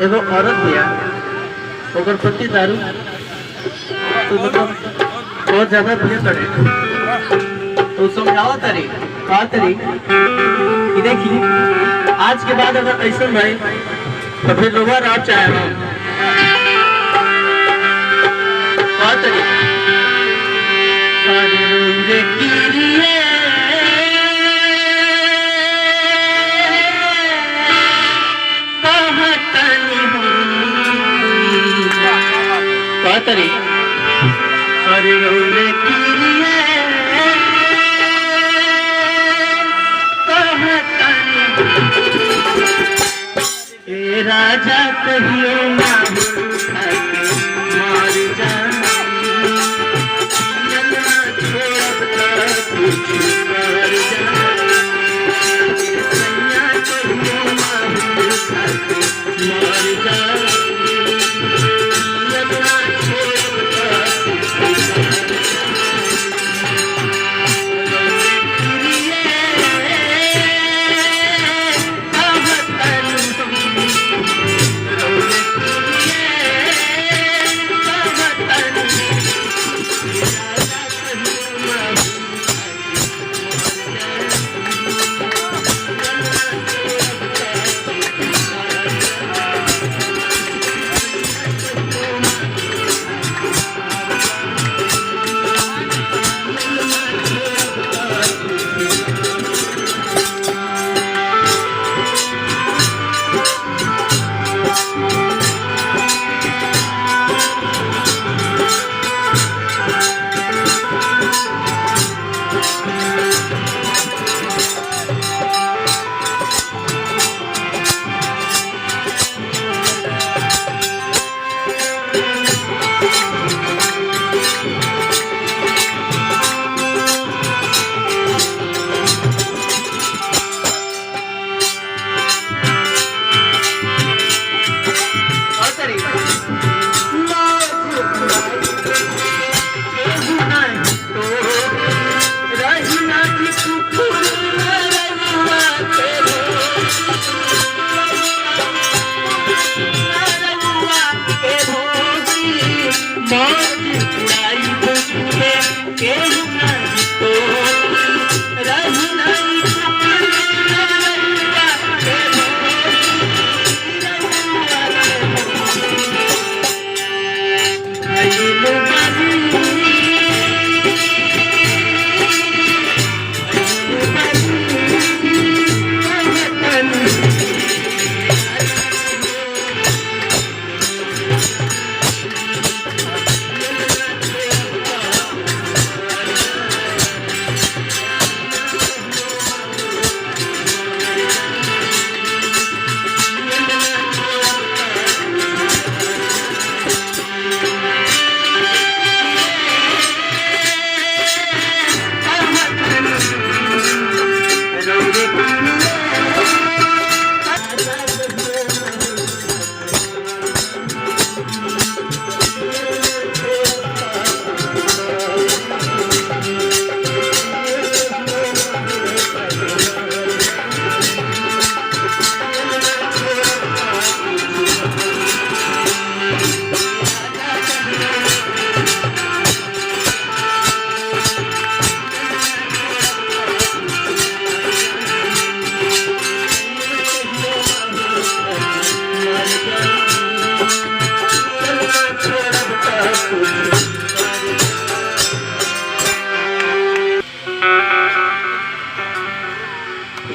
एगो औरत बिया ओकर पति दारू तो मतलब बहुत ज्यादा पिए करे तो समझावा तारी का तारी कि देखी आज के बाद अगर ऐसा भाई तो फिर लोग रात चाहे हम का तारी तरी अरे रोले ए राजा कहियो ना मार जाना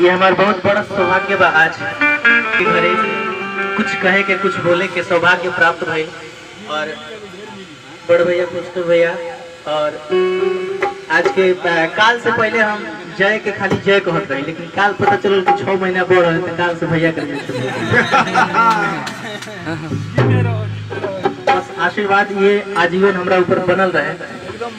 ये हमारा बहुत बड़ा सौभाग्य बा आज घरे कुछ कहे के कुछ बोले के सौभाग्य प्राप्त भइल और बड़ भैया पुष्ट भैया और आज के काल से पहले हम जय के खाली जय कहत रहे लेकिन काल पता चलो कि 6 महीना बढ़ रहे थे काल से भैया कर बस आशीर्वाद ये आजीवन हमरा ऊपर बनल रहे एकदम